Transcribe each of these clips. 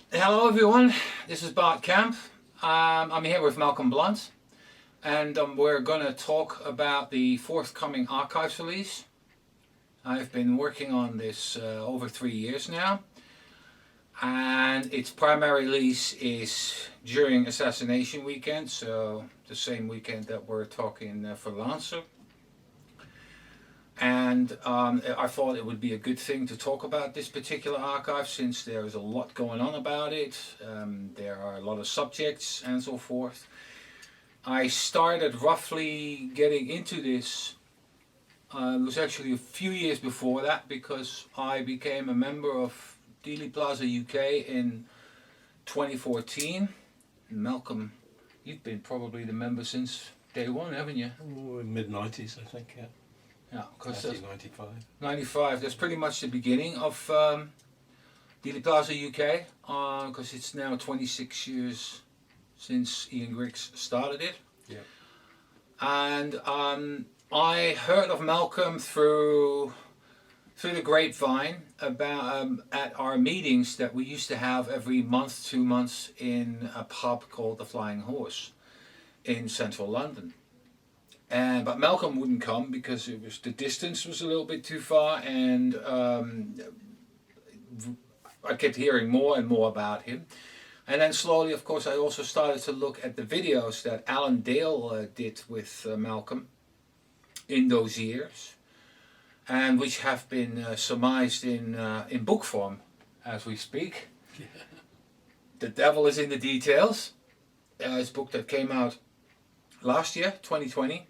Hello everyone, this is Bart Camp. I'm here with Malcolm Blunt, and we're going to talk about the forthcoming archives release. I've been working on this over 3 years now, and its primary release is during Assassination weekend, so the same weekend that we're talking for Lancer. And I thought it would be a good thing to talk about this particular archive since there is a lot going on about it. There are a lot of subjects and so forth. I started roughly getting into this. It was actually a few years before that because I became a member of Dealey Plaza UK in 2014. Malcolm, you've been probably the member since day one, haven't you? Mid-90s, I think, yeah. Yeah, because 1995. 95, that's pretty much the beginning of Dealey Plaza UK, because it's now 26 years since Ian Griggs started it. Yeah. And I heard of Malcolm through the grapevine about at our meetings that we used to have every month, 2 months in a pub called the Flying Horse in central London. But Malcolm wouldn't come because the distance was a little bit too far, and I kept hearing more and more about him. And then slowly, of course, I also started to look at the videos that Alan Dale did with Malcolm in those years, and which have been surmised in book form as we speak. Yeah. The Devil is in the Details. It's a book that came out last year, 2020.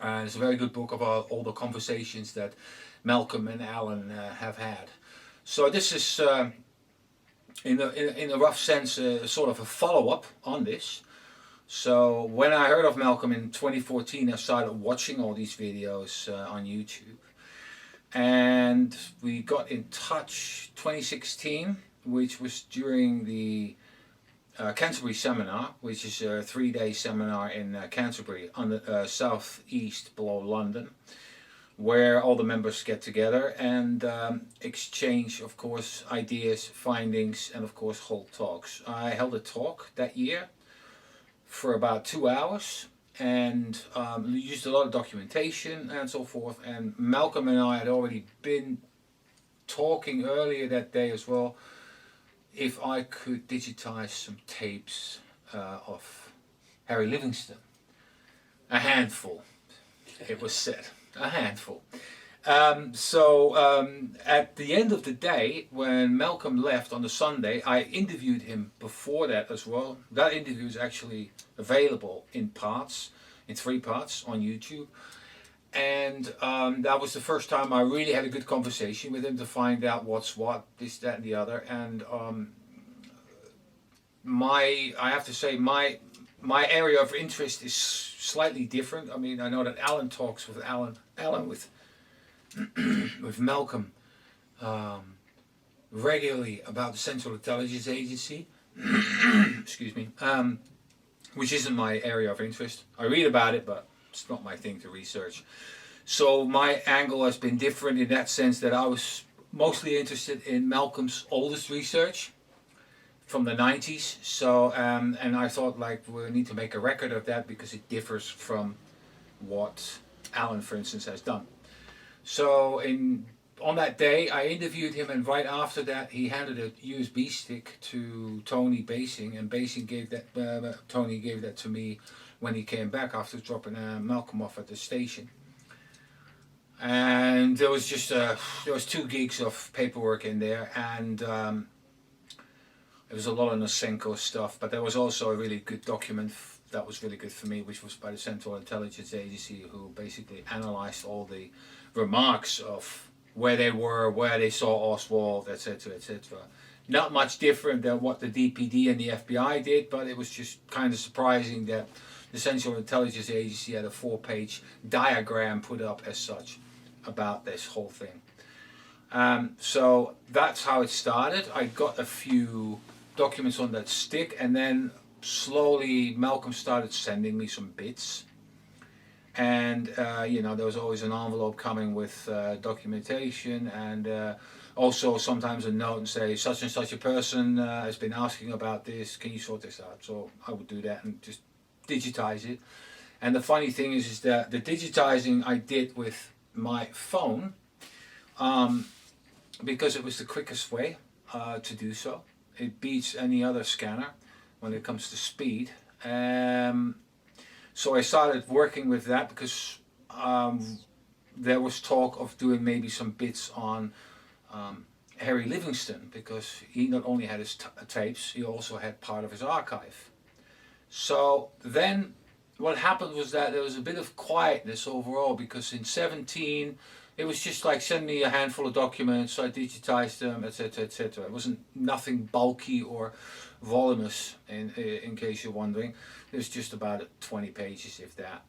And it's a very good book about all the conversations that Malcolm and Alan have had. So this is, in a rough sense, sort of a follow-up on this. So when I heard of Malcolm in 2014, I started watching all these videos on YouTube. And we got in touch 2016, which was during the Canterbury seminar, which is a 3-day seminar in Canterbury on the southeast below London, where all the members get together and exchange, of course, ideas, findings, and of course hold talks. I held a talk that year for about 2 hours and used a lot of documentation and so forth. And Malcolm and I had already been talking earlier that day as well if I could digitize some tapes of Harry Livingston. A handful, it was said. A handful. At the end of the day, when Malcolm left on the Sunday, I interviewed him before that as well. That interview is actually available in parts, in 3 parts on YouTube. And that was the first time I really had a good conversation with him to find out what's what, this, that, and the other. And I have to say, my area of interest is slightly different. I mean, I know that Alan talks with Alan with with Malcolm regularly about the Central Intelligence Agency. Excuse me, which isn't my area of interest. I read about it, but it's not my thing to research. So my angle has been different in that sense that I was mostly interested in Malcolm's oldest research from the 90s. So and I thought like we need to make a record of that because it differs from what Alan, for instance, has done. So on that day I interviewed him, and right after that he handed a USB stick to Tony Basing, and Basing gave that Tony gave that to me when he came back after dropping Malcolm off at the station. And there was just there was 2 gigs of paperwork in there, and it was a lot of Nosenko stuff, but there was also a really good document that was really good for me, which was by the Central Intelligence Agency, who basically analyzed all the remarks of where they were, where they saw Oswald, etc., etc. Not much different than what the DPD and the FBI did, but it was just kind of surprising that the Central Intelligence Agency had a 4-page diagram put up as such about this whole thing. So that's how it started. I got a few documents on that stick, and then slowly Malcolm started sending me some bits, and there was always an envelope coming with documentation, and also sometimes a note and say such and such a person has been asking about this, can you sort this out? So I would do that and just digitize it. And the funny thing is that the digitizing I did with my phone, because it was the quickest way to do so. It beats any other scanner when it comes to speed. So I started working with that because there was talk of doing maybe some bits on Harry Livingston, because he not only had his tapes, he also had part of his archive. So then what happened was that there was a bit of quietness overall, because in 17 it was just like send me a handful of documents, so I digitized them, etc, etc. It wasn't nothing bulky or voluminous, in case you're wondering. It was just about 20 pages, if that.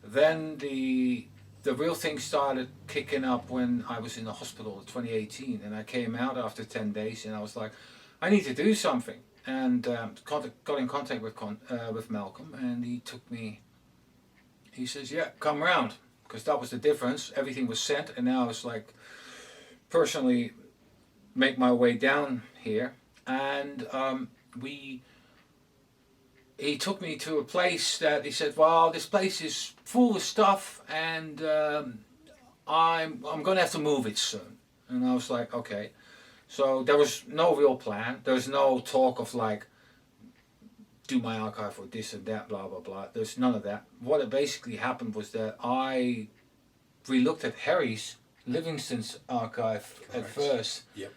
Then the real thing started kicking up when I was in the hospital in 2018, and I came out after 10 days and I was like, I need to do something. And got in contact with Malcolm, and he took me, he says, yeah, come round, because that was the difference. Everything was sent, and now it's like personally make my way down here. And he took me to a place that he said, well, this place is full of stuff, and I'm going to have to move it soon. And I was like, okay. So there was no real plan. There was no talk of like, do my archive or this and that, blah, blah, blah. There's none of that. What it basically happened was that we looked at Harry's Livingston's archive at first. Yep.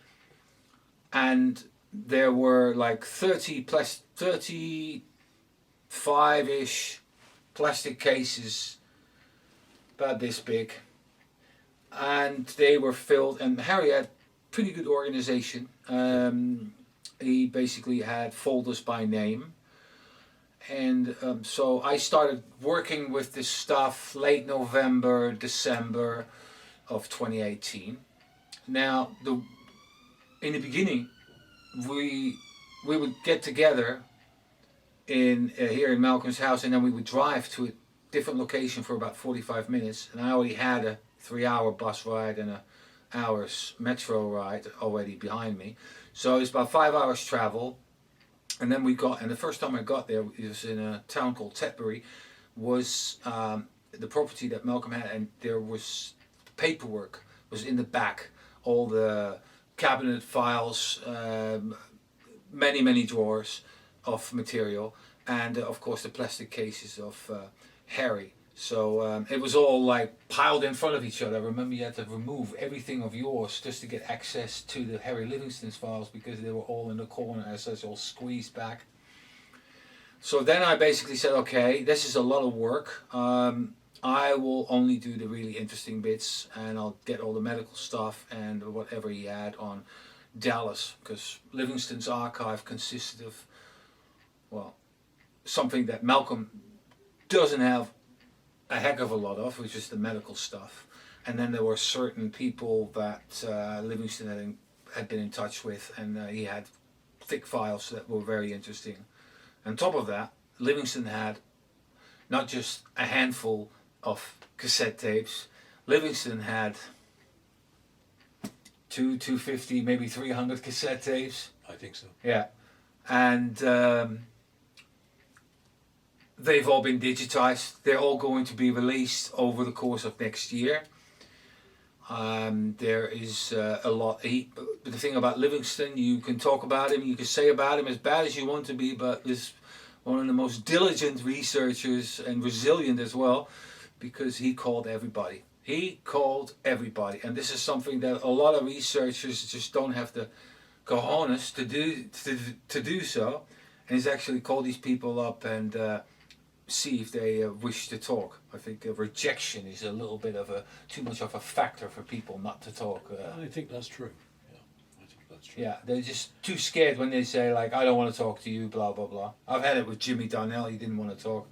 And there were like 35-ish plastic cases about this big. And they were filled, and Harry had pretty good organization. He basically had folders by name. And so I started working with this stuff late November, December of 2018. Now, in the beginning, we would get together here in Malcolm's house, and then we would drive to a different location for about 45 minutes. And I already had a 3-hour bus ride and a hour's metro ride already behind me. So it was about 5 hours travel. And then and the first time I got there, it was in a town called Tetbury, was the property that Malcolm had, and there was paperwork was in the back, all the cabinet files, many drawers of material, and of course the plastic cases of Harry. So it was all like piled in front of each other. I remember you had to remove everything of yours just to get access to the Harry Livingston's files, because they were all in the corner as such, all squeezed back. So then I basically said, okay, this is a lot of work. I will only do the really interesting bits, and I'll get all the medical stuff and whatever he had on Dallas, because Livingston's archive consisted of, well, something that Malcolm doesn't have a heck of a lot of, which is the medical stuff. And then there were certain people that Livingston had been in touch with, and he had thick files that were very interesting. On top of that, Livingston had not just a handful of cassette tapes. Livingston had 250, maybe 300 cassette tapes. I think so. Yeah. And they've all been digitized. They're all going to be released over the course of next year. There is a lot. The thing about Livingston, you can talk about him, you can say about him as bad as you want to be, but is one of the most diligent researchers and resilient as well, because he called everybody. He called everybody, and this is something that a lot of researchers just don't have the cojones to do so. And he's actually called these people up and see if they wish to talk. I think rejection is a little bit of too much of a factor for people not to talk. I think that's true. Yeah, I think that's true. Yeah, they're just too scared when they say like, I don't want to talk to you, blah blah blah. I've had it with Jimmy Darnell. He didn't want to talk.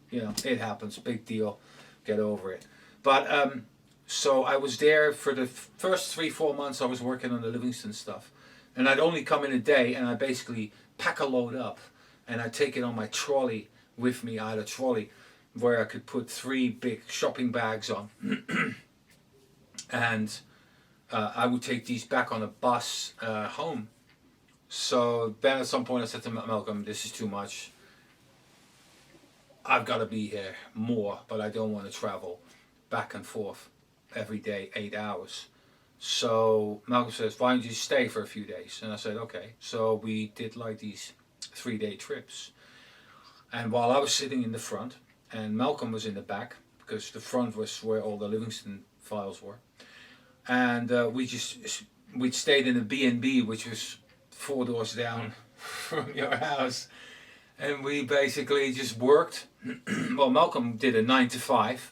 You know, it happens. Big deal. Get over it. But so I was there for the first 3-4 months. I was working on the Livingston stuff, and I'd only come in a day, and I basically pack a load up, and I take it on my trolley with me. I had a trolley where I could put 3 big shopping bags on, and I would take these back on a bus home. So then at some point I said to Malcolm, this is too much. I've got to be here more, but I don't want to travel back and forth every day, 8 hours. So Malcolm says, why don't you stay for a few days? And I said, okay. So we did like these 3-day trips. And while I was sitting in the front and Malcolm was in the back, because the front was where all the Livingston files were. And we'd stayed in a B&B, which was 4 doors down from your house. And we basically just worked. Well, Malcolm did a 9 to 5,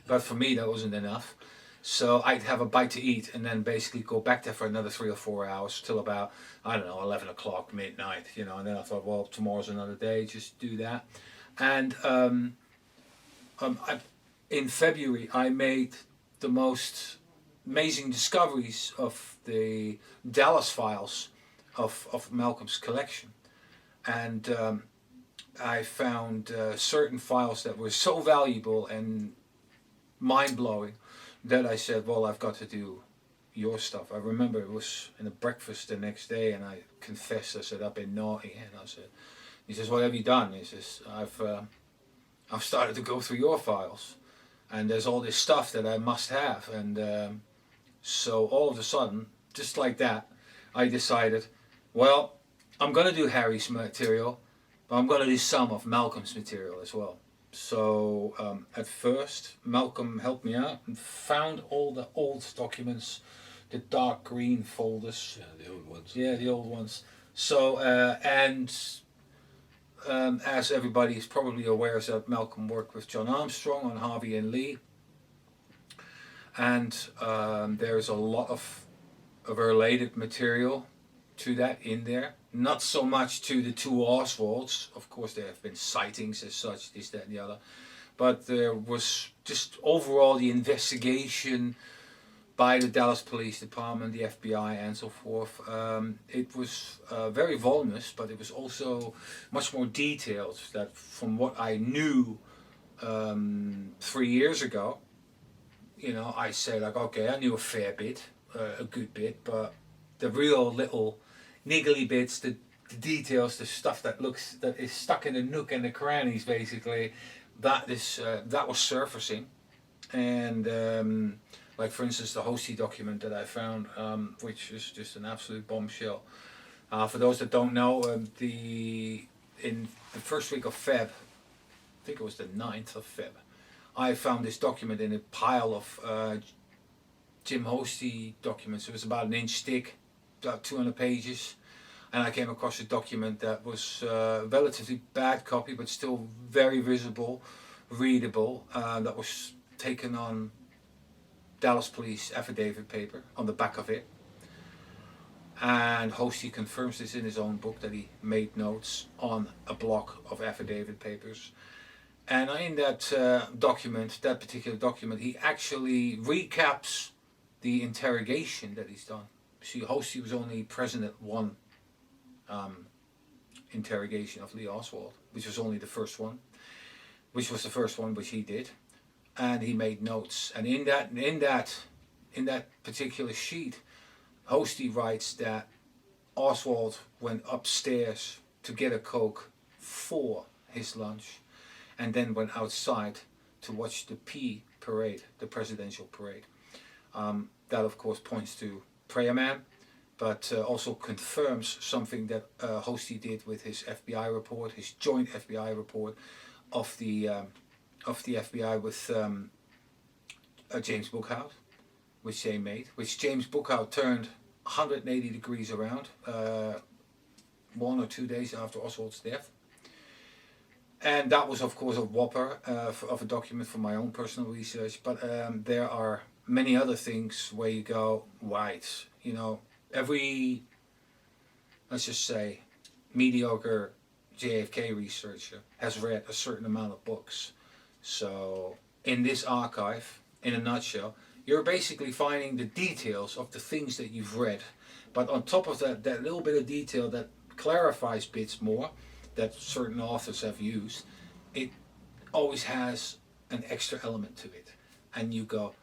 but for me that wasn't enough. So I'd have a bite to eat and then basically go back there for another 3 or 4 hours till about, I don't know, 11 o'clock, midnight, you know. And then I thought, well, tomorrow's another day, just do that. And in February, I made the most amazing discoveries of the Dallas files of Malcolm's collection. And I found certain files that were so valuable and mind-blowing that I said, well, I've got to do your stuff. I remember it was in a breakfast the next day, and I confessed, I said, I've been naughty. And I said, he says, what have you done? He says, I've started to go through your files, and there's all this stuff that I must have. And so all of a sudden, just like that, I decided, well, I'm going to do Harry's material, but I'm going to do some of Malcolm's material as well. So at first, Malcolm helped me out and found all the old documents, the dark green folders. Yeah, the old ones. Yeah, the old ones. So, as everybody is probably aware, is that Malcolm worked with John Armstrong on Harvey and Lee. And there's a lot of related material to that in there. Not so much to the two Oswalds. Of course, there have been sightings as such, this, that, and the other. But there was just overall the investigation by the Dallas Police Department, the FBI, and so forth. It was very voluminous, but it was also much more detailed. That from what I knew 3 years ago, you know, I say like, okay, I knew a fair bit, a good bit, but the real little niggly bits, the details, the stuff that is stuck in the nook and the crannies, basically, that was surfacing. And like for instance, the Hosty document that I found, which is just an absolute bombshell. For those that don't know, in the first week of Feb, I think it was the 9th of Feb, I found this document in a pile of Jim Hosty documents. It was about an inch thick, about 200 pages. And I came across a document that was a relatively bad copy, but still very visible, readable, that was taken on Dallas Police affidavit paper on the back of it. And Hosty confirms this in his own book, that he made notes on a block of affidavit papers. And in that document, that particular document, he actually recaps the interrogation that he's done. See, Hosty was only present at one interrogation of Lee Oswald, which was only the first one, which he did, and he made notes. And in that particular sheet, Hosty writes that Oswald went upstairs to get a Coke for his lunch, and then went outside to watch the P parade, the presidential parade. That of course points to Prayer Man, but also confirms something that Hosty did with his FBI report, his joint FBI report of the FBI with James Bookhout, which they made, which James Bookhout turned 180 degrees around 1 or 2 days after Oswald's death. And that was of course a whopper of a document for my own personal research, but there are many other things where you go, right, you know, every, let's just say, mediocre JFK researcher has read a certain amount of books. So in this archive, in a nutshell, you're basically finding the details of the things that you've read, but on top of that, that little bit of detail that clarifies bits more that certain authors have used, it always has an extra element to it. And you go,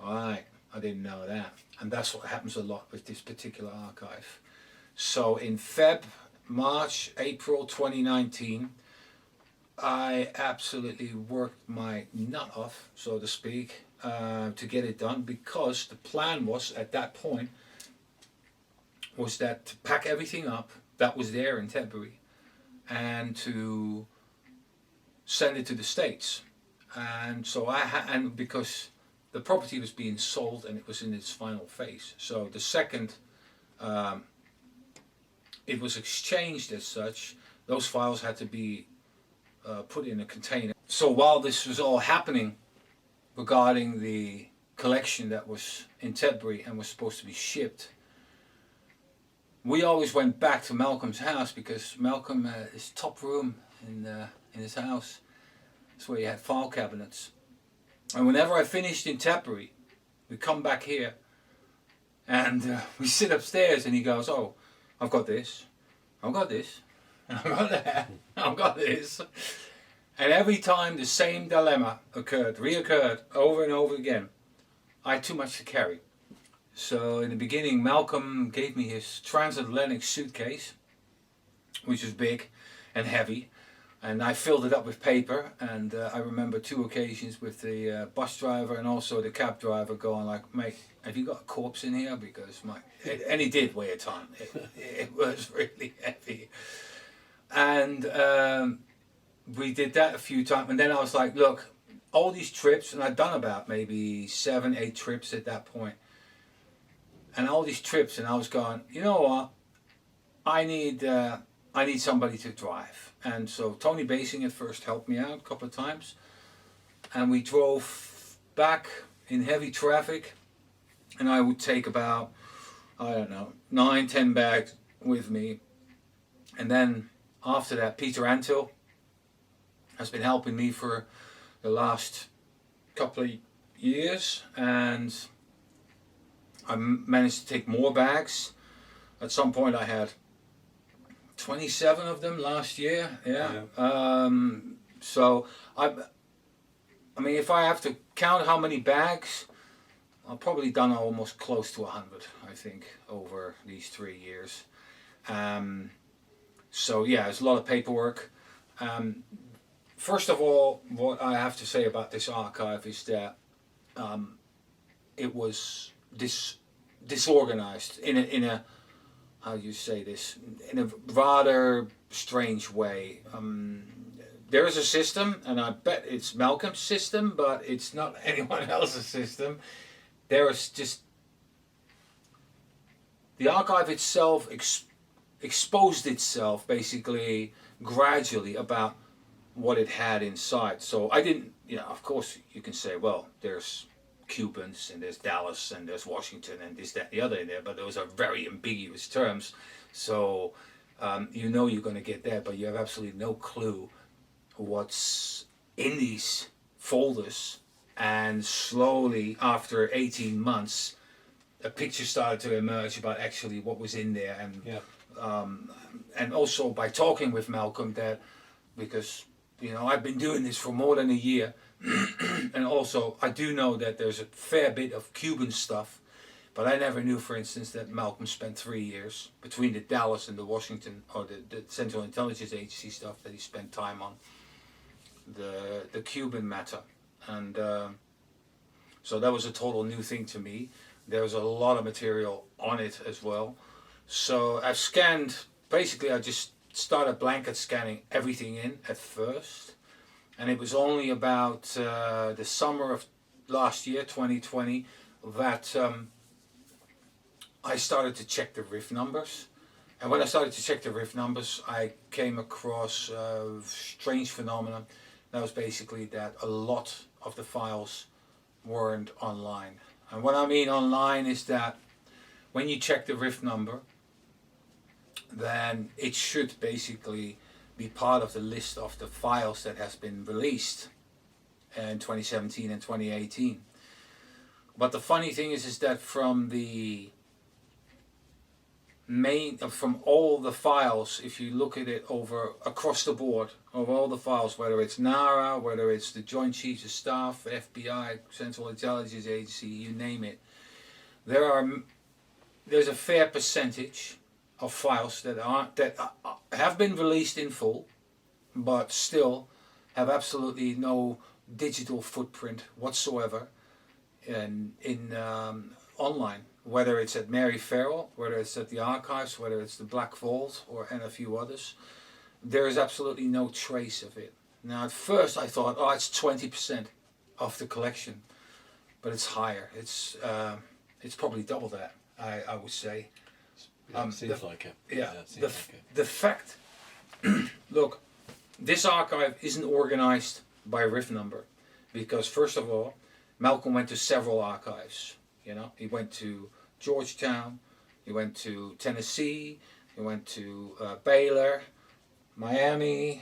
alright, I didn't know that. And that's what happens a lot with this particular archive. So in March, April 2019, I absolutely worked my nut off, so to speak, to get it done, because the plan was at that point was that to pack everything up that was there in February and to send it to the States. And so and because the property was being sold and it was in its final phase, so the second it was exchanged as such, those files had to be put in a container. So while this was all happening regarding the collection that was in Tetbury and was supposed to be shipped, we always went back to Malcolm's house, because Malcolm, his top room in his house, is where he had file cabinets. And whenever I finished in Tetbury, we come back here and we sit upstairs and he goes, "Oh, I've got this, I've got this, and I've got that, I've got this." And every time the same dilemma reoccurred over and over again. I had too much to carry. So in the beginning, Malcolm gave me his transatlantic suitcase, which was big and heavy, and I filled it up with paper. And I remember 2 occasions with the bus driver and also the cab driver going like, "Mate, have you got a corpse in here?" Because and he did weigh a ton. It was really heavy. And we did that a few times, and then I was like, look, all these trips, and I'd done about maybe 7, 8 trips at that point, and all these trips, and I was going, you know what, I need somebody to drive. And so Tony Basing at first helped me out a couple of times, and we drove back in heavy traffic, and I would take about, I don't know, 9, 10 bags with me. And then after that, Peter Antil has been helping me for the last couple of years, and I managed to take more bags. At some point I had 27 of them last year. So I mean, if I have to count how many bags, I've probably done almost close to 100, I think, over these 3 years. So yeah, it's a lot of paperwork. First of all, what I have to say about this archive is that it was disorganized in a how do you say this, in a rather strange way. There is a system, and I bet it's Malcolm's system, but it's not anyone else's system. There is just the archive itself exposed itself basically gradually about what it had inside. So I didn't, of course you can say, well, there's Cubans and there's Dallas and there's Washington and this, that, the other in there, but those are very ambiguous terms. So you're going to get that, but you have absolutely no clue what's in these folders. And slowly, after 18 months, a picture started to emerge about actually what was in there. And also by talking with Malcolm, that because I've been doing this for more than a year, and also I do know that there's a fair bit of Cuban stuff, but I never knew, for instance, that Malcolm spent 3 years between the Dallas and the Washington, or the Central Intelligence Agency stuff, that he spent time on the Cuban matter. And so that was a total new thing to me. There was a lot of material on it as well. So I've scanned, basically I just started blanket scanning everything in at first. And it was only about the summer of last year, 2020, that I started to check the RIF numbers. And when I started to check the RIF numbers, I came across a strange phenomenon. That was basically that a lot of the files weren't online. And what I mean online is that when you check the RIF number, then it should basically be part of the list of the files that has been released in 2017 and 2018. But the funny thing is that from all the files, if you look at it across the board, of all the files, whether it's NARA, whether it's the Joint Chiefs of Staff, FBI, Central Intelligence Agency, you name it, there's a fair percentage of files that have been released in full, but still have absolutely no digital footprint whatsoever in online. Whether it's at Mary Farrell, whether it's at the archives, whether it's the Black Vault, and a few others, there is absolutely no trace of it. Now, at first I thought, oh, it's 20% of the collection, but it's higher. It's probably double that. I would say. Yeah, seems like it. Yeah, it seems like it. the fact. Look, this archive isn't organized by riff number, because first of all, Malcolm went to several archives. You know, he went to Georgetown, he went to Tennessee, he went to Baylor, Miami.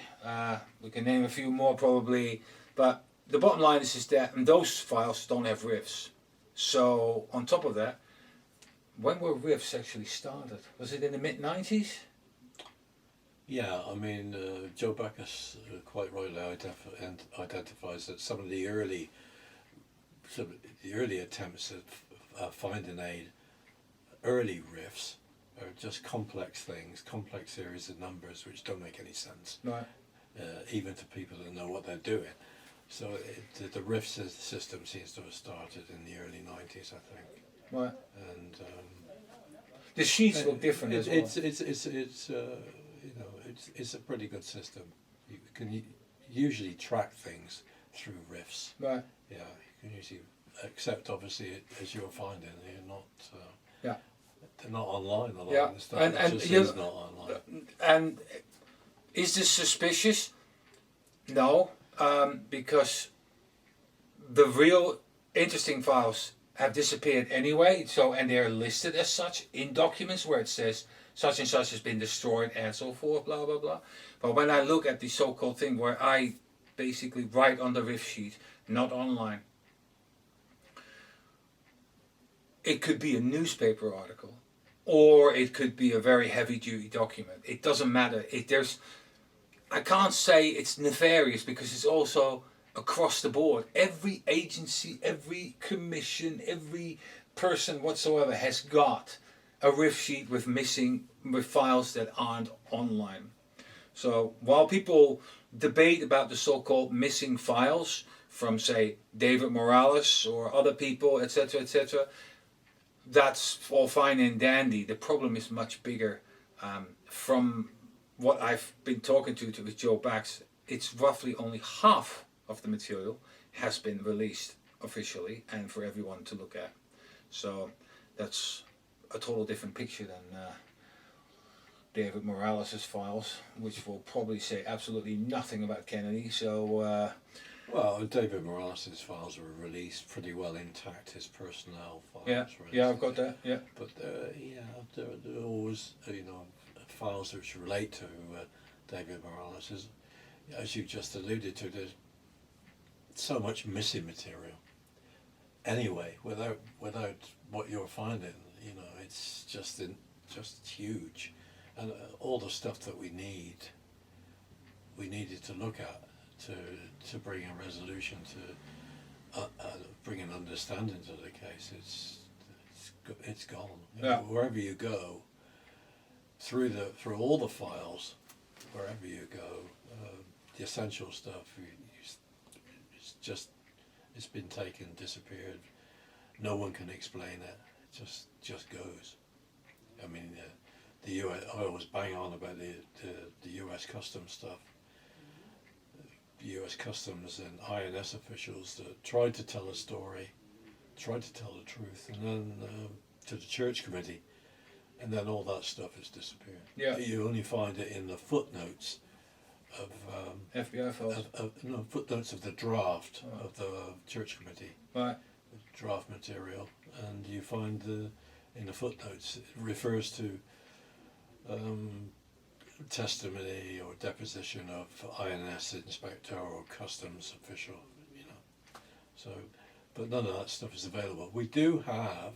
We can name a few more probably, but the bottom line is that those files don't have riffs. So on top of that, when were riffs actually started? Was it in the mid-90s? Yeah, I mean, Joe Backus quite rightly identifies that some of the early attempts at finding early riffs are just complex things, complex series of numbers which don't make any sense, Right. even to people that know what they're doing. So the riff system seems to have started in the early 90s, I think. Right. And The sheets look different as well. It's a pretty good system. You can usually track things through riffs. Right. Yeah, you can usually, except obviously as you're finding, they're not. Yeah. They're not online. A lot Yeah, of the stuff and just you- is not online. And is this suspicious? No, because the real interesting files have disappeared anyway. So, and they're listed as such in documents where it says such and such has been destroyed and so forth, blah blah blah. But when I look at the so-called thing where I basically write on the riff sheet, not online, it could be a newspaper article, or it could be a very heavy-duty document. It doesn't matter. I can't say it's nefarious because it's also across the board. Every agency, every commission, every person whatsoever has got a riff sheet with files that aren't online. So while people debate about the so-called missing files from, say, David Morales or other people, etc., that's all fine and dandy. The problem is much bigger. From what I've been talking to with Joe Bax, it's roughly only half of the material has been released officially and for everyone to look at. So that's a total different picture than David Morales' files, which will probably say absolutely nothing about Kennedy. So Well, David Morales' files were released pretty well intact. His personnel files. yeah, I've got that. Yeah, But there are always files which relate to David Morales. As you just alluded to, there's so much missing material. Anyway, without what you're finding, it's just huge, and all the stuff that we needed to look at to bring a resolution, to bring an understanding to the case. It's gone. Yeah. Wherever you go, through all the files, wherever you go, the essential stuff, it's been taken, disappeared. No one can explain it. It just goes. I mean, the US. I always bang on about the U.S. Customs stuff. U.S. Customs and INS officials that tried to tell a story, tried to tell the truth, and then to the church committee, and then all that stuff has disappeared. Yeah. You only find it in the footnotes of FBI files. footnotes of the draft of the church committee, Right. draft material, and you find in the footnotes it refers to testimony or deposition of INS inspector or customs official, So, but none of that stuff is available. We do have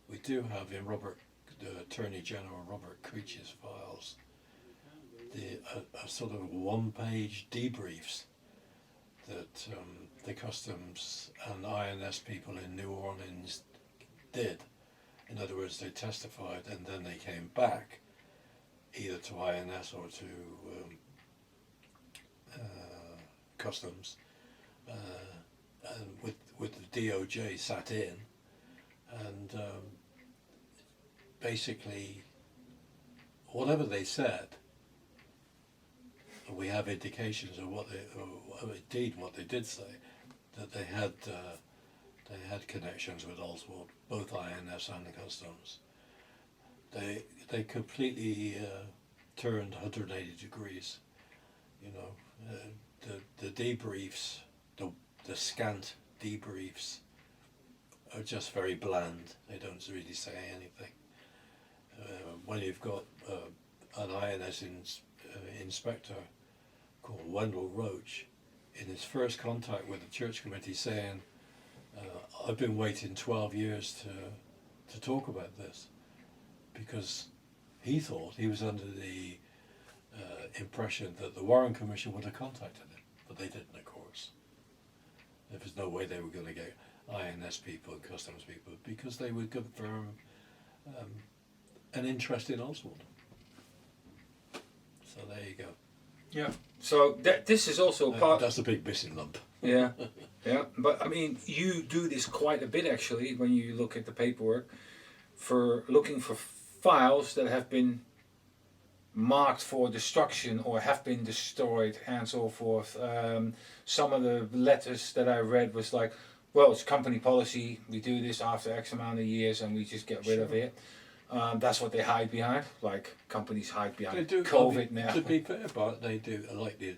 in the Attorney General Robert Creech's files, a sort of one-page debriefs that the customs and INS people in New Orleans did. In other words, they testified and then they came back either to INS or to customs, and with the DOJ sat in, and basically whatever they said, we have indications of what they did say, that they had connections with Oswald, both INS and the customs. They completely turned 180 degrees. You know, the debriefs, the scant debriefs, are just very bland. They don't really say anything. When you've got an INS inspector called Wendell Roach, in his first contact with the church committee, saying, "I've been waiting 12 years to talk about this," because he thought he was under the impression that the Warren Commission would have contacted him, but they didn't, of course. There was no way they were going to get INS people and customs people, because they would confirm an interest in Oswald. So there you go. Yeah. So this is also part. That's a big missing lump. Yeah, yeah. But I mean, you do this quite a bit actually when you look at the paperwork, for looking for files that have been marked for destruction or have been destroyed and so forth. Some of the letters that I read was like, well, it's company policy, we do this after X amount of years and we just get rid of it. That's what they hide behind, like companies hide behind They do, COVID now. To be fair, but they do, like the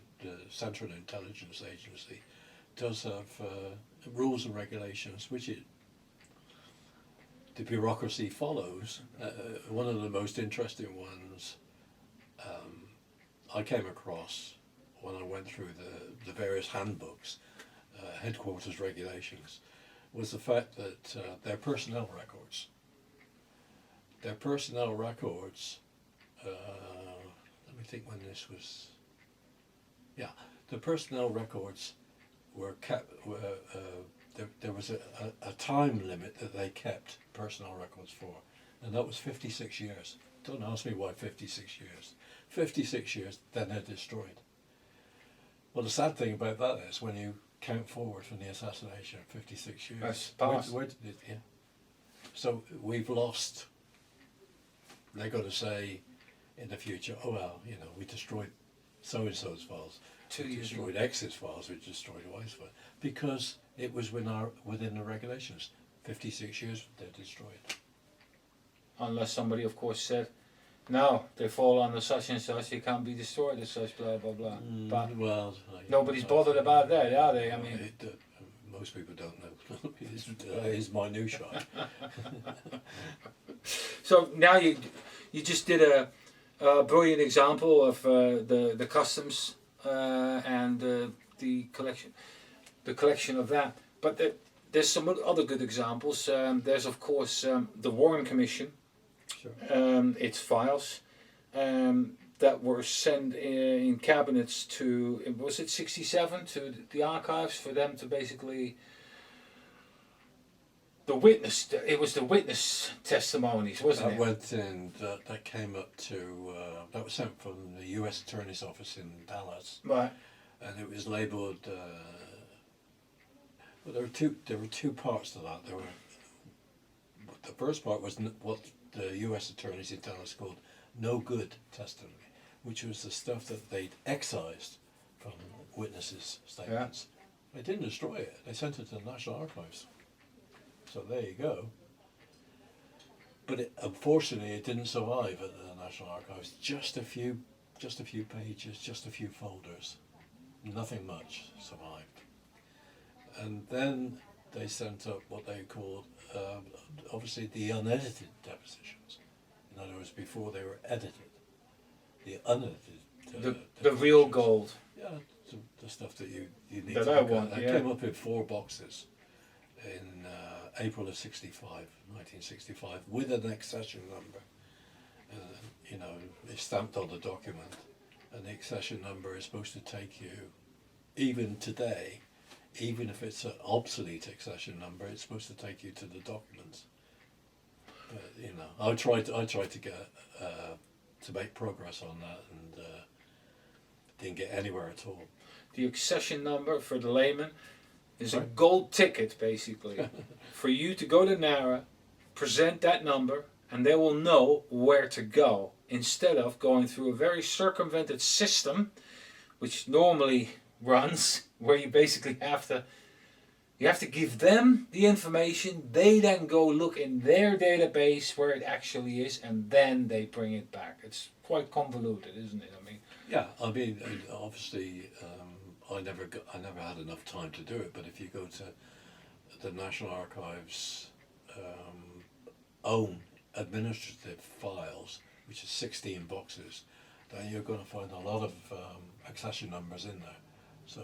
Central Intelligence Agency does have rules and regulations which the bureaucracy follows. One of the most interesting ones I came across when I went through the various handbooks, headquarters regulations, was the fact that their personnel records, let me think when this was, yeah, the personnel records were kept, there was a time limit that they kept personnel records for, and that was 56 years. Don't ask me why 56 years. 56 years, then they're destroyed. Well, the sad thing about that is when you count forward from the assassination, 56 years. That's past. Where did it, yeah. So we've lost, they're going to say in the future, oh well, you know, we destroyed so-and-so's files. 2 We years destroyed ago. X's files, we destroyed Y's files. Because it was within the regulations. 56 years, they're destroyed. Unless somebody, of course, said, no, they fall under such and such, they can't be destroyed as such, blah, blah, blah. But Well, nobody's bothered about that, are they? I mean, most people don't know. It's minutiae. so now you just did a brilliant example of the customs and the collection of that. But there's some other good examples. There's of course the Warren Commission. Sure. Its files that were sent in cabinets to, was it 67, to the archives for them to basically it was the witness testimonies, wasn't That it? went in, that came up to, that was sent from the US Attorney's Office in Dallas, Right. and it was labelled, well, there were two parts to that. The first part was what the US Attorneys in Dallas called no good testimony, which was the stuff that they'd excised from witnesses' statements. They didn't destroy it, they sent it to the National Archives. So there you go. But unfortunately it didn't survive at the National Archives. Just a few pages, just a few folders. Nothing much survived. And then they sent up what they called, obviously, the unedited depositions. In other words, before they were edited. The unedited The real depositions. gold. Yeah, the stuff that you need That to I look want, at. yeah. That came up in 4 boxes in April of 1965, with an accession number. You know, it's stamped on the document, and the accession number is supposed to take you, even today, even if it's an obsolete accession number, it's supposed to take you to the documents But you know, I tried to get to make progress on that, and didn't get anywhere at all. The accession number for the layman is a Sorry? gold ticket, basically, for you to go to NARA, present that number, and they will know where to go, instead of going through a very circumvented system, which normally runs where you basically have to give them the information. They then go look in their database where it actually is, and then they bring it back. It's quite convoluted, isn't it? I mean, Yeah, I mean, obviously, I never had enough time to do it. But if you go to the National Archives' own administrative files, which is 16 boxes, then you're going to find a lot of accession numbers in there. So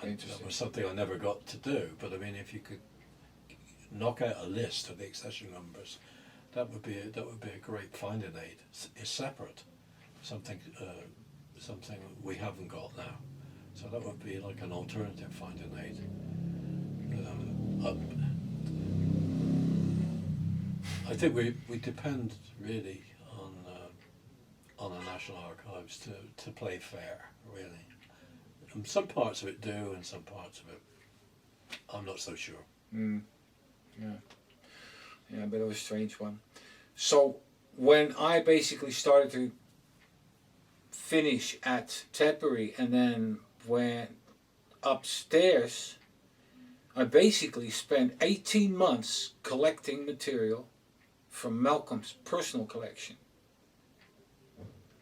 that was something I never got to do. But I mean, if you could knock out a list of the accession numbers, that would be a great finding aid. It's separate, something we haven't got now. So that would be like an alternative finding aid. I think we depend really on the National Archives to play fair, really. And some parts of it do, and some parts of it I'm not so sure. Yeah, a bit of a strange one. So when I basically started to finish at Tetbury and then went upstairs, I basically spent 18 months collecting material from Malcolm's personal collection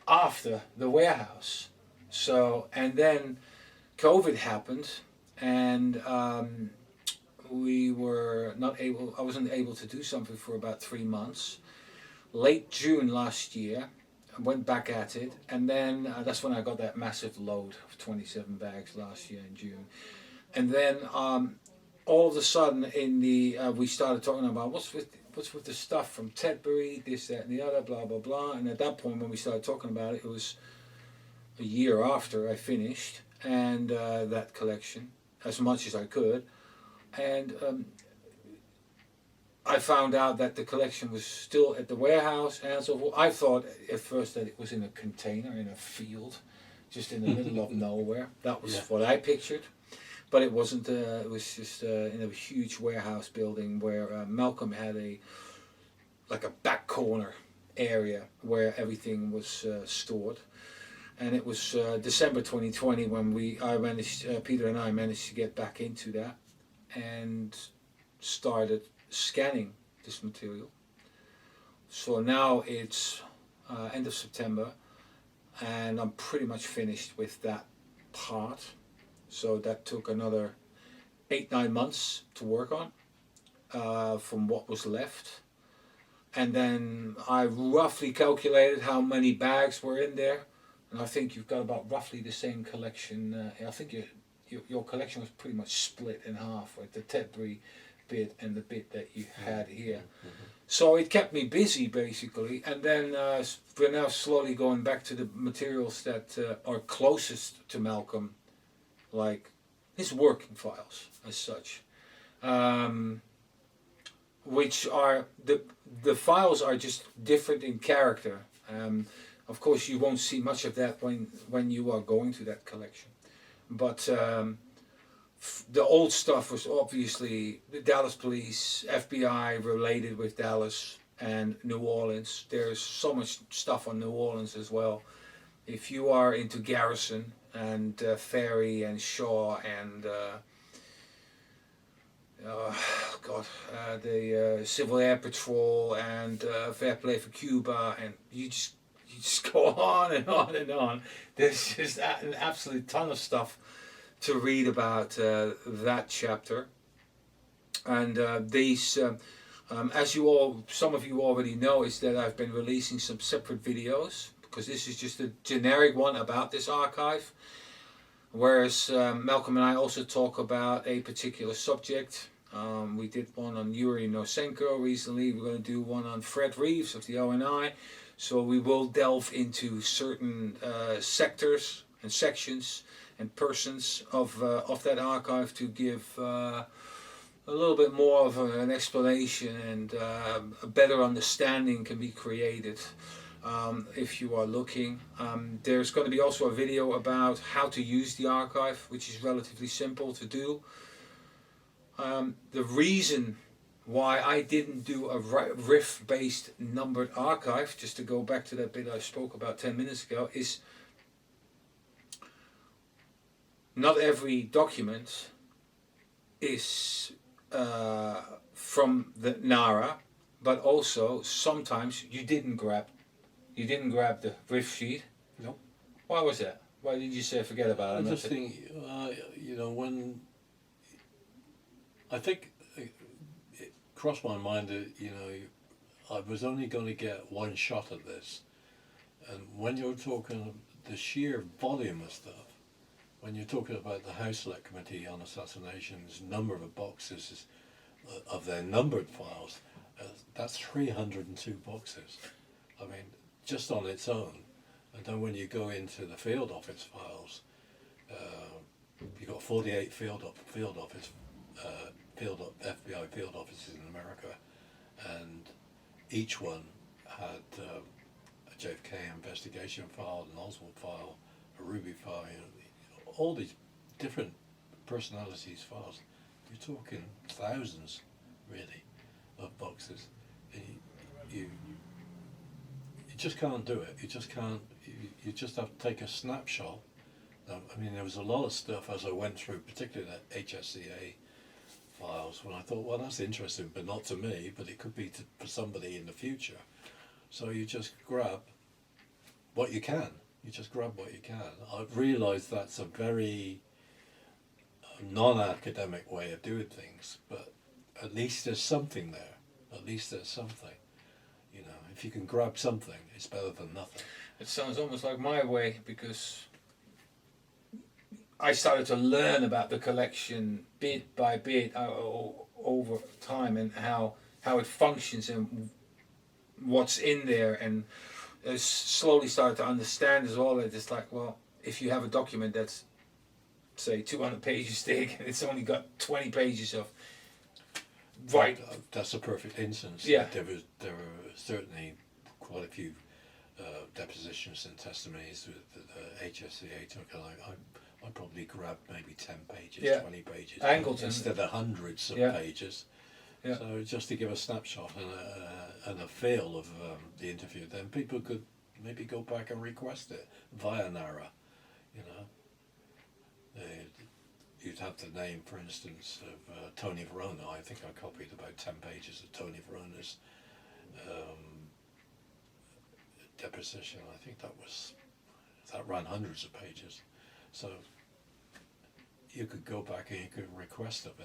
after the warehouse. So, and then COVID happened, and we were not able, I wasn't able to do something for about 3 months. Late June last year, I went back at it, and then that's when I got that massive load of 27 bags last year in June. And then all of a sudden in the we started talking about what's with the stuff from Tetbury, this, that, and the other, blah blah blah. And at that point, when we started talking about it, it was a year after I finished and that collection as much as I could, and I found out that the collection was still at the warehouse, and so forth. I thought at first that it was in a container in a field, just in the middle of nowhere. That was what I pictured. But it wasn't. It was just in a huge warehouse building where Malcolm had a back corner area where everything was stored, and it was December 2020 when Peter and I managed to get back into that and started scanning this material. So now it's end of September, and I'm pretty much finished with that part. So that took another 8-9 months to work on from what was left. And then I roughly calculated how many bags were in there. And I think you've got about roughly the same collection. I think your collection was pretty much split in half, with the Tetbury bit and the bit that you had here. So it kept me busy basically. And then we're now slowly going back to the materials that are closest to Malcolm, like his working files as such, which are the files are just different in character. Of course, you won't see much of that when you are going to that collection, but the old stuff was obviously the Dallas Police, FBI related with Dallas and New Orleans. There's so much stuff on New Orleans as well. If you are into Garrison and Ferry and Shaw and the Civil Air Patrol and Fair Play for Cuba, and you just go on and on and on. There's just an absolute ton of stuff to read about that chapter. And these, as some of you already know, is that I've been releasing some separate videos, because this is just a generic one about this archive, whereas Malcolm and I also talk about a particular subject. We did one on Yuri Nosenko recently. We're going to do one on Fred Reeves of the ONI. So we will delve into certain sectors and sections and persons of that archive to give a little bit more of an explanation and a better understanding can be created if you are looking. There's going to be also a video about how to use the archive, which is relatively simple to do. The reason why I didn't do a riff-based numbered archive, just to go back to that bit I spoke about 10 minutes ago, is not every document is from the NARA, but also sometimes you didn't grab the riff sheet. Nope. Why was that? Why did you say forget about it? I just think, when I think it crossed my mind that I was only going to get one shot at this, and when you're talking the sheer volume of stuff, when you're talking about the House Select Committee on Assassination's number of boxes of their numbered files, that's 302 boxes. I mean, just on its own. And then when you go into the field office files, you've got 48 FBI field offices in America, and each one had a JFK investigation file, an Oswald file, a Ruby file, all these different personalities files. You're talking thousands, really, of boxes. And you just can't do it. You just can't. You just have to take a snapshot. I mean, there was a lot of stuff as I went through, particularly the HSCA files, when I thought, well, that's interesting, but not to me, but it could be for somebody in the future. So you just grab what you can. You just grab what you can. I've realised that's a very non-academic way of doing things, but at least there's something there. At least there's something. If you can grab something, it's better than nothing. It sounds almost like my way, because I started to learn about the collection bit by bit over time, and how it functions and what's in there, and I slowly started to understand as well that it's like, well, if you have a document that's say 200 pages thick and it's only got 20 pages of That's a perfect instance. Yeah. There were certainly quite a few depositions and testimonies that the HSCA took, and I probably grabbed maybe 10 pages, Yeah. 20 pages, Angleton. instead of hundreds of Yeah. pages. Yeah. So just to give a snapshot and a feel of the interview, then people could maybe go back and request it via NARA. You'd have the name, for instance, of Tony Verona. I think I copied about 10 pages of Tony Verona's deposition. I think that ran hundreds of pages. So you could go back and you could request of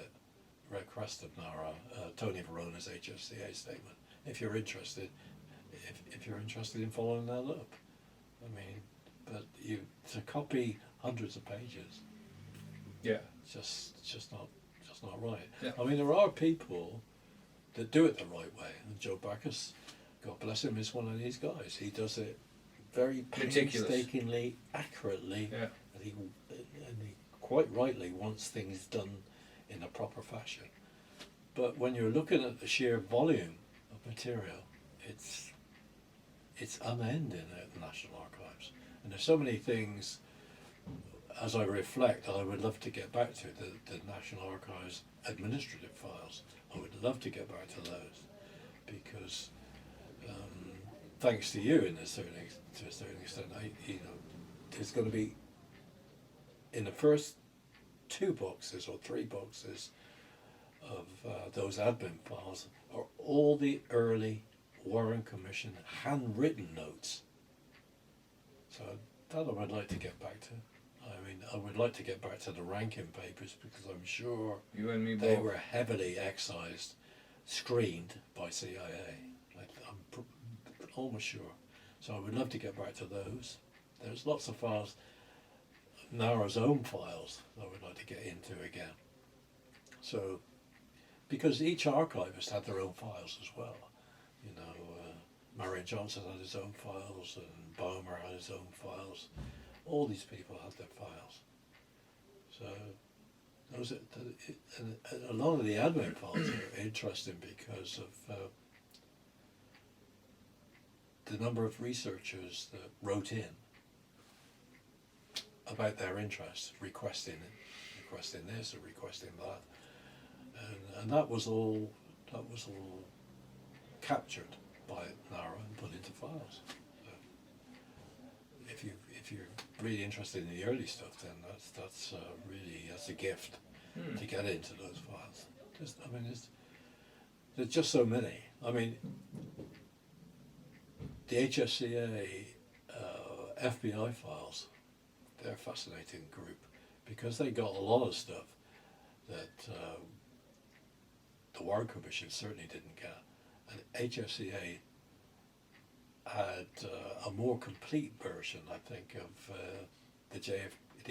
NARA, Tony Verona's HSCA statement, if you're interested. If you're interested in following that up, I mean, but to copy hundreds of pages, Yeah. just not right. Yeah. I mean, there are people that do it the right way, and Joe Backus, God bless him, is one of these guys. He does it very Meticulous. painstakingly, accurately, Yeah. and he quite rightly wants things done in a proper fashion. But when you're looking at the sheer volume of material, it's unending at the National Archives, and there's so many things. As I reflect, I would love to get back to the National Archives administrative files. I would love to get back to those, because thanks to you, to a certain extent, there's going to be in the first 2 boxes or 3 boxes of those admin files are all the early Warren Commission handwritten notes. So that I would like to get back to. I mean, I would like to get back to the Rankin papers, because I'm sure You and me they both. were heavily excised, screened by CIA. I'm almost sure. So I would love to get back to those. There's lots of files, NARA's own files, I would like to get into again. So, because each archivist had their own files as well. Marion Johnson had his own files, and Boehmer had his own files. All these people had their files. So Those and a lot of the admin files are interesting because of the number of researchers that wrote in about their interests, requesting this or requesting that, and that was all captured by NARA and put into files. So if you're really interested in the early stuff, then that's a gift to get into those files. There's just so many. I mean, the HSCA FBI files, they're a fascinating group because they got a lot of stuff that the Warren Commission certainly didn't get. And HSCA had a more complete version, I think, of the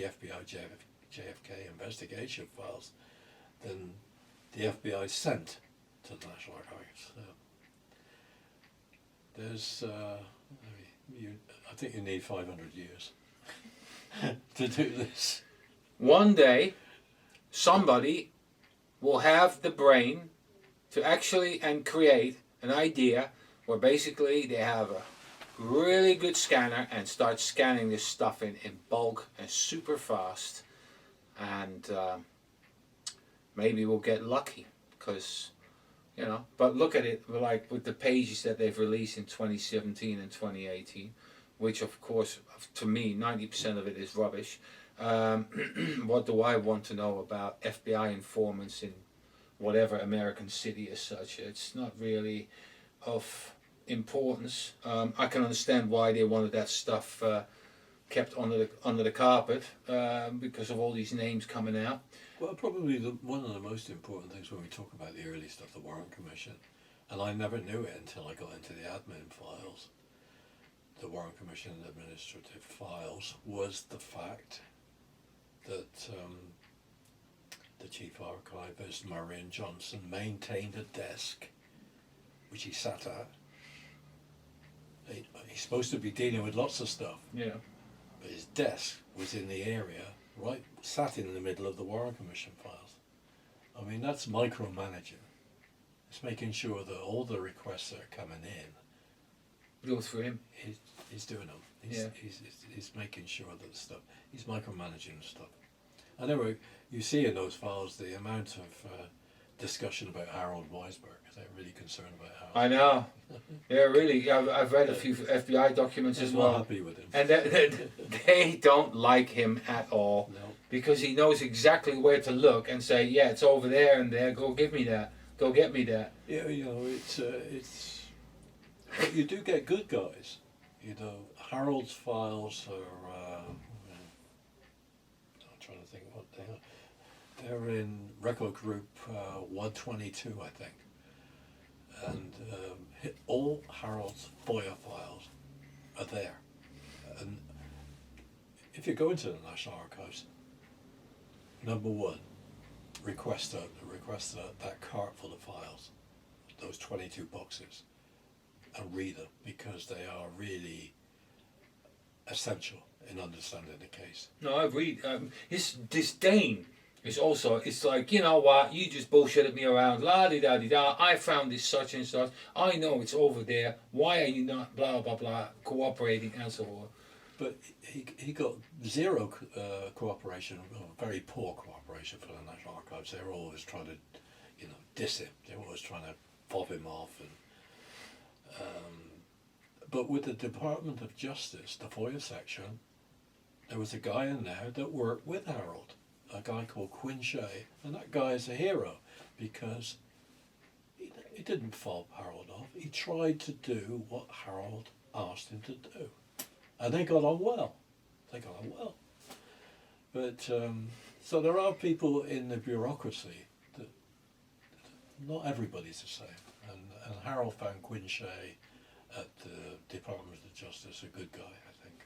FBI JFK investigation files than the FBI sent to the National Archives. So there's, I think you need 500 years to do this. One day, somebody will have the brain to actually and create an idea where basically they have a really good scanner and start scanning this stuff in bulk and super fast, and maybe we'll get lucky because, you know, but look at it like with the pages that they've released in 2017 and 2018, which of course to me 90% of it is rubbish. What do I want to know about FBI informants in whatever American city as such? It's not really of importance. I can understand why they wanted that stuff kept under the carpet because of all these names coming out. Well, probably one of the most important things when we talk about the early stuff, the Warren Commission, and I never knew it until I got into the admin files, the Warren Commission administrative files, was the fact that the chief archivist, Marion Johnson, maintained a desk which he sat at. He's supposed to be dealing with lots of stuff. Yeah. But his desk was in the area, right, sat in the middle of the Warren Commission files. I mean, that's micromanaging. It's making sure that all the requests that are coming in Goes for him. He's doing them. Yeah. He's making sure that the stuff, he's micromanaging the stuff. Anyway, you see in those files the amount of discussion about Harold Weisberg. They're really concerned about Harold. I know. Yeah, really. I've read a few FBI documents as well. Not happy with him. And they don't like him at all. No. Because he knows exactly where to look and say, yeah, it's over there and there. Go give me that. Go get me that. Yeah, you know, it's. But you do get good guys. You know, Harold's files are. I'm trying to think what they are. They're in record group 122, I think. And all Harold's FOIA files are there. And if you go into the National Archives, number one, request that cart full of files, those 22 boxes, and read them because they are really essential in understanding the case. No, I read. His disdain is also, it's like, you know what, you just bullshitted me around, la-di-da-di-da, I found this such and such, I know it's over there, why are you not, blah, blah, blah, cooperating and so on. But he got zero cooperation, or very poor cooperation for the National Archives. They were always trying to, you know, diss him. They were always trying to fob him off. And but with the Department of Justice, the FOIA section, there was a guy in there that worked with Harold, a guy called Quinn Shea, and that guy is a hero because he didn't fob Harold off. He tried to do what Harold asked him to do. And they got on well. But, so there are people in the bureaucracy that not everybody's the same. And Harold found Quinn Shea at the Department of Justice a good guy, I think.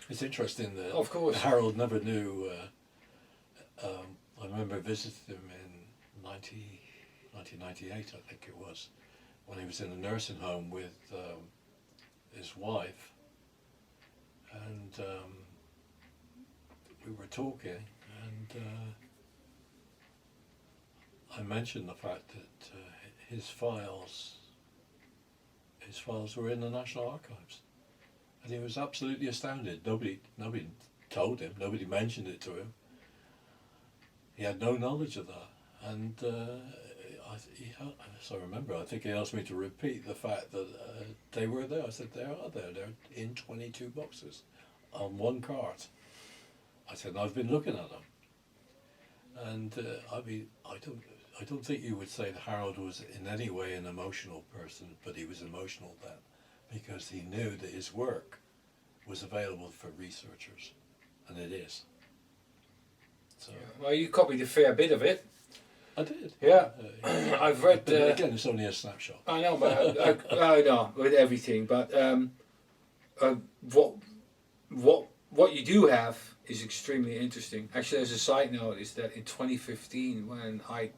It's interesting that of course. Harold never knew, I remember visiting him in 1998, I think it was, when he was in a nursing home with his wife, and we were talking, and I mentioned the fact that his files were in the National Archives, and he was absolutely astounded. Nobody told him. Nobody mentioned it to him. He had no knowledge of that, and as I remember, I think he asked me to repeat the fact that they were there. I said, they are there. They're in 22 boxes on one cart. I said, I've been looking at them, and I mean, I don't think you would say that Harold was in any way an emotional person, but he was emotional then, because he knew that his work was available for researchers, and it is. So Well, you copied a fair bit of it. I did. Yeah, I've read. But again, it's only a snapshot. I know, but I know with everything. But what you do have is extremely interesting. Actually, as a side note, is that in 2015, when I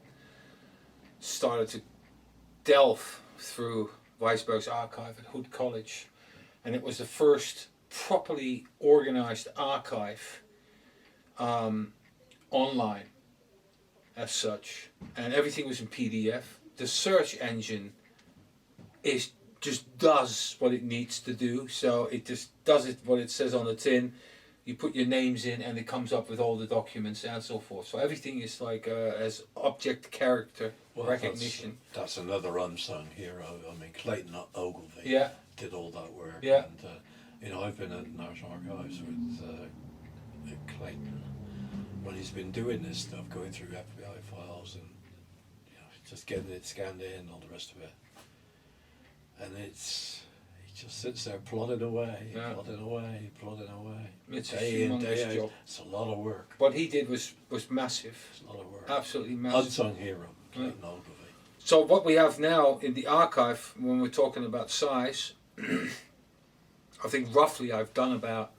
started to delve through Weisberg's archive at Hood College, and it was the first properly organized archive online as such, and everything was in PDF. The search engine just does what it needs to do, so it just does it what it says on the tin. You put your names in and it comes up with all the documents and so forth. So everything is like as object character recognition. That's another unsung hero. I mean, Clayton Ogilvie did all that work. Yeah. And you know, I've been at National Archives with Clayton when he's been doing this stuff, going through FBI files and just getting it scanned in and all the rest of it. And he just sits there plodding away. It's day a in, day humongous out. job. It's a lot of work. What he did was massive. It's a lot of work. Absolutely massive. Unsung hero, Clayton Ogilvie. So what we have now in the archive, when we're talking about size, I think roughly I've done about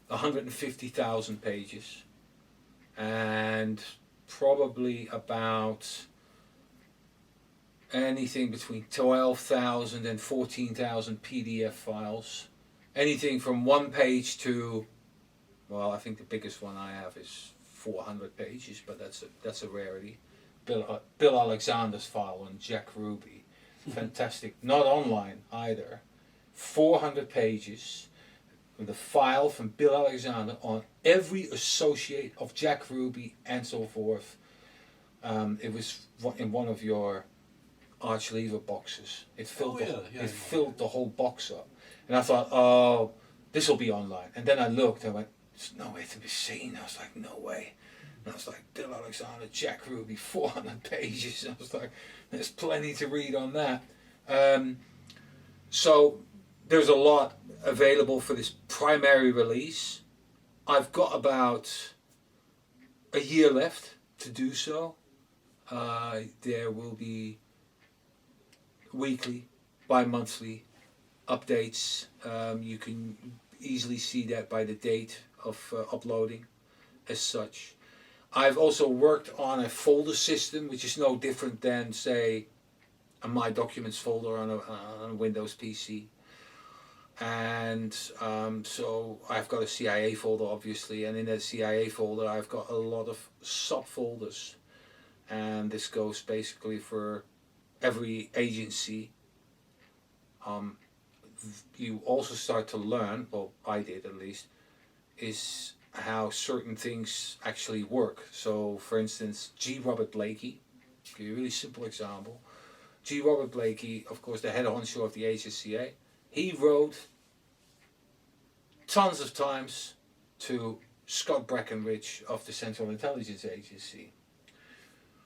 150,000 pages, and probably about anything between 12,000 and 14,000 PDF files. Anything from 1 page to, well, I think the biggest one I have is 400 pages, but that's a rarity. Bill Alexander's file on Jack Ruby, fantastic. Not online either. 400 pages with a file from Bill Alexander on every associate of Jack Ruby and so forth. It was in one of your arch lever boxes. It filled filled the whole box up, and I thought, oh, this will be online. And then I looked, and I went, there's no way to be seen. I was like, no way. And I was like, Bill Alexander, Jack Ruby, 400 pages. I was like, there's plenty to read on that. So there's a lot available for this primary release. I've got about a year left to do so. There will be weekly, bi-monthly updates. You can easily see that by the date of uploading as such. I've also worked on a folder system, which is no different than, say, a My Documents folder on a Windows PC. And so I've got a CIA folder, obviously, and in that CIA folder I've got a lot of subfolders, and this goes basically for every agency. You also start to learn, well, I did at least, is how certain things actually work. So, for instance, G. Robert Blakey, I'll give you a really simple example. G. Robert Blakey, of course, the head honcho of the HSCA, he wrote tons of times to Scott Breckinridge of the Central Intelligence Agency.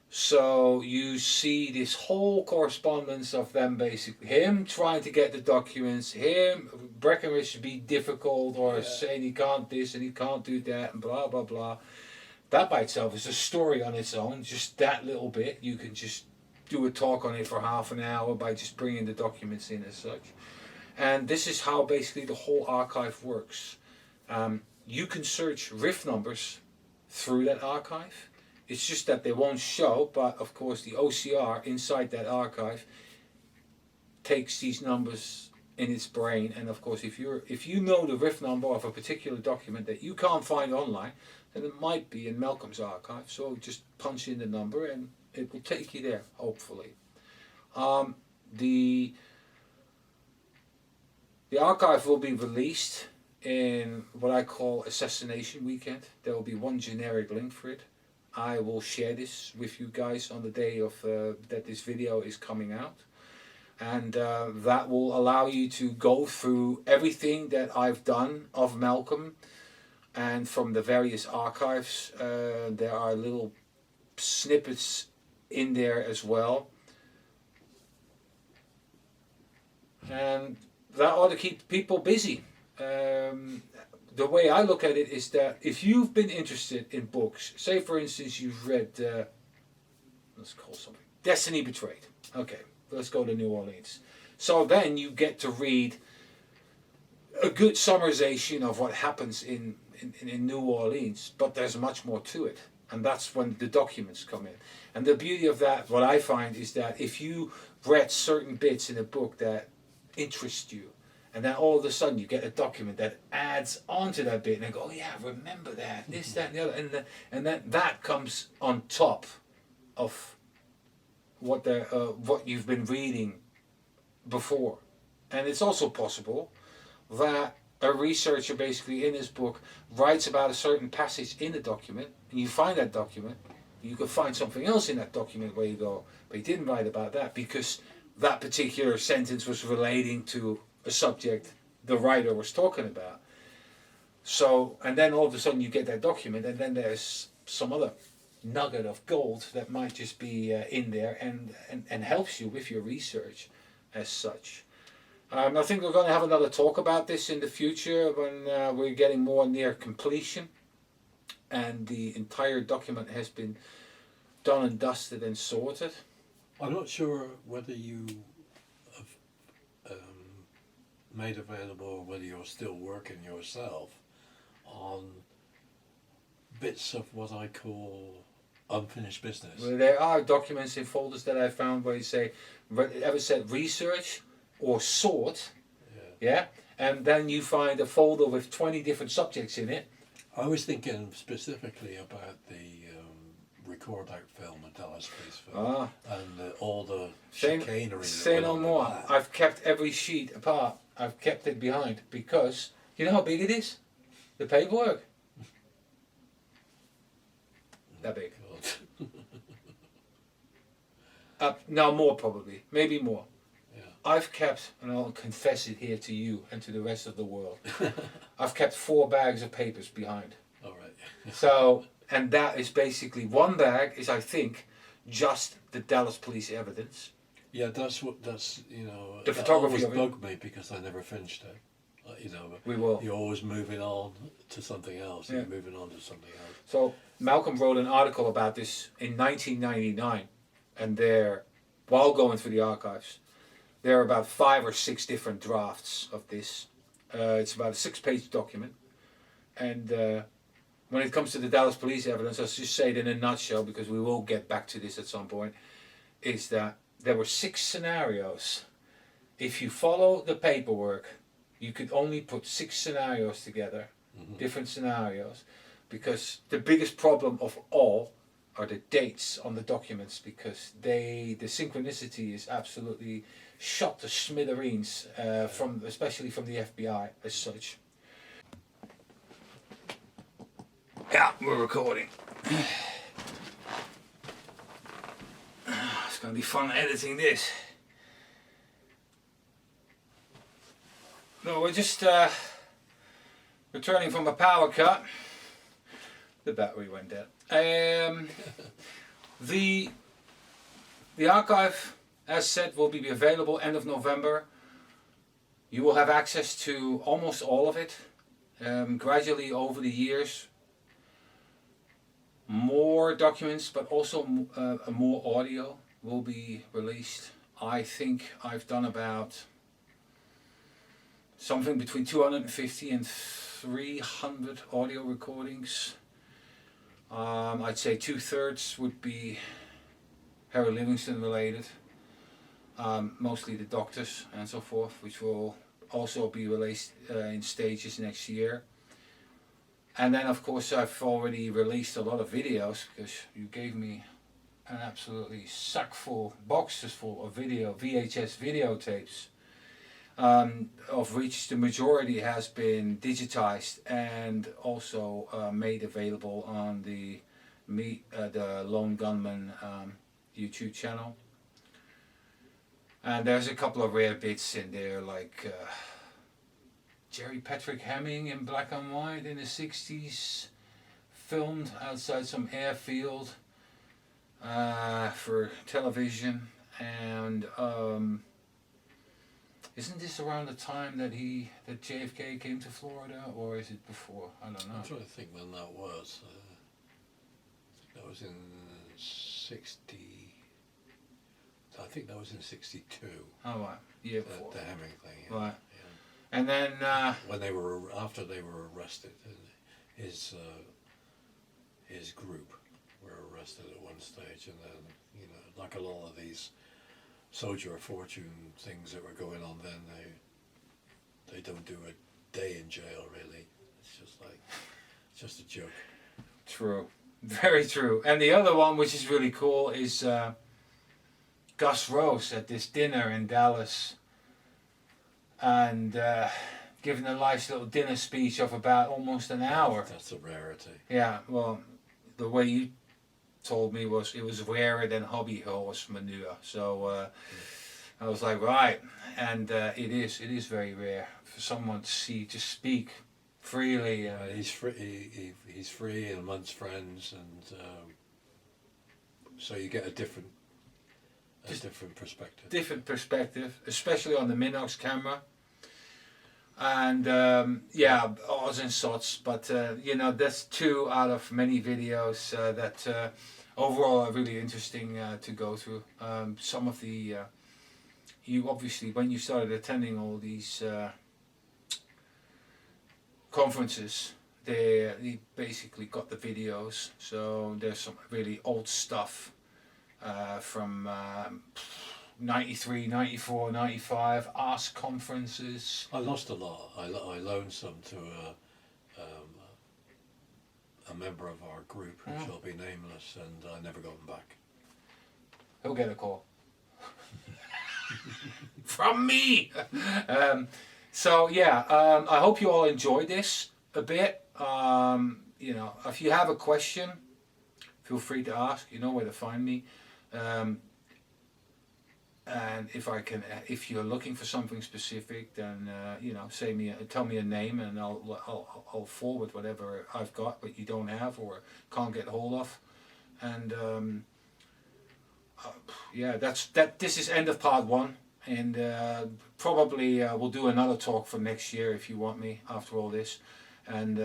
So you see this whole correspondence of them, basically him trying to get the documents, Breckinridge should be difficult or saying he can't this and he can't do that and blah blah blah. That by itself is a story on its own. Just that little bit, you can just do a talk on it for half an hour by just bringing the documents in as such. And this is how basically the whole archive works. You can search RIF numbers through that archive. It's just that they won't show, but of course the OCR inside that archive takes these numbers in its brain. And of course, if you know the RIF number of a particular document that you can't find online, then it might be in Malcolm's archive. So just punch in the number and it will take you there, hopefully. The archive will be released in what I call Assassination weekend. There will be one generic link for it. I will share this with you guys on the day of that this video is coming out, and that will allow you to go through everything that I've done of Malcolm, and from the various archives. There are little snippets in there as well, and that ought to keep people busy. The way I look at it is that if you've been interested in books, say for instance you've read, let's call something, Destiny Betrayed. Okay, let's go to New Orleans. So then you get to read a good summarization of what happens in New Orleans, but there's much more to it. And that's when the documents come in. And the beauty of that, what I find, is that if you read certain bits in a book that interest you, and then all of a sudden you get a document that adds onto that bit, and they go, oh yeah, remember that, this, that, and the other, and then that comes on top of what you've been reading before. And it's also possible that a researcher basically in his book writes about a certain passage in the document, and you find that document, you could find something else in that document where you go, but he didn't write about that because that particular sentence was relating to a subject the writer was talking about. So, and then all of a sudden you get that document, and then there's some other nugget of gold that might just be in there and helps you with your research as such. I think we're going to have another talk about this in the future when we're getting more near completion and the entire document has been done and dusted and sorted. I'm not sure whether you have made available, or whether you're still working yourself on bits of what I call unfinished business. Well, there are documents in folders that I found where you say, ever said research or sort, yeah, and then you find a folder with 20 different subjects in it. I was thinking specifically about the record out film, the Dallas Police film, and all the chicanery. Say no more. I've kept every sheet apart. I've kept it behind because you know how big it is? The paperwork. That big. No, more probably. Maybe more. Yeah. I've kept, and I'll confess it here to you and to the rest of the world, I've kept 4 bags of papers behind. All right. So, and that is basically, one bag is, I think, just the Dallas police evidence. Yeah, that's the photography always of it. bugged me because I never finished it. We will. You're always moving on to something else. Yeah. You're moving on to something else. So Malcolm wrote an article about this in 1999, and there, while going through the archives, there are about 5 or 6 different drafts of this. It's about a 6-page document, and when it comes to the Dallas police evidence, I'll just say it in a nutshell because we will get back to this at some point, is that there were 6 scenarios. If you follow the paperwork, you could only put 6 scenarios together, different scenarios, because the biggest problem of all are the dates on the documents, because the synchronicity is absolutely shot to smithereens, especially from the FBI as such. Yeah, we're recording. It's going to be fun editing this. No, we're just returning from a power cut. The battery went dead. The archive, as said, will be available end of November. You will have access to almost all of it. Gradually over the years, more documents, but also more audio will be released. I think I've done about something between 250 and 300 audio recordings. I'd say 2/3 would be Harry Livingston related. mostly the doctors and so forth, which will also be released in stages next year. And then of course I've already released a lot of videos because you gave me an absolutely sack full, boxes full of VHS videotapes, of which the majority has been digitized and also made available on the Lone Gunman YouTube channel. And there's a couple of rare bits in there, like Jerry Patrick Hemming in black and white in the 60s, filmed outside some airfield for television. And isn't this around the time that JFK came to Florida, or is it before? I don't know. I'm trying to think when that was. That was in 60. I think that was in 62. Oh, right. Yeah, before. The Hemming thing. Yeah. Right. Yeah. And then when they were after they were arrested, his group were arrested at one stage, and then like a lot of these soldier of fortune things that were going on then, they don't do a day in jail really. It's just a joke. True, very true. And the other one, which is really cool, is Gus Rose at this dinner in Dallas, and giving a nice little dinner speech of about almost an hour. That's a rarity. Yeah, well, the way you told me it was rarer than hobby horse manure. So I was like, right, and it is very rare for someone to speak freely. He's free. He's free and amongst friends, and so you get a different perspective. Different perspective, especially on the Minox camera. And odds and sots, but that's two out of many videos that overall are really interesting to go through. Some of the you obviously, when you started attending all these conferences, they basically got the videos. So there's some really old stuff from 93, 94, 95, Ask conferences. I lost a lot. I loaned some to a member of our group, who shall be nameless, and I never got them back. He'll get a call. From me! I hope you all enjoyed this a bit. If you have a question, feel free to ask. You know where to find me. And if you're looking for something specific, then tell me a name, and I'll forward whatever I've got, but you don't have or can't get hold of. And this is end of part 1, and probably we'll do another talk for next year if you want me after all this, and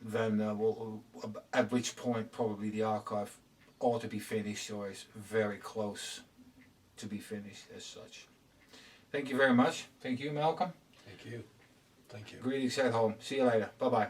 then we'll at which point probably the archive ought to be finished or is very close to be finished as such. Thank you very much. Thank you, Malcolm. Thank you. Thank you. Greetings at home. See you later. Bye bye.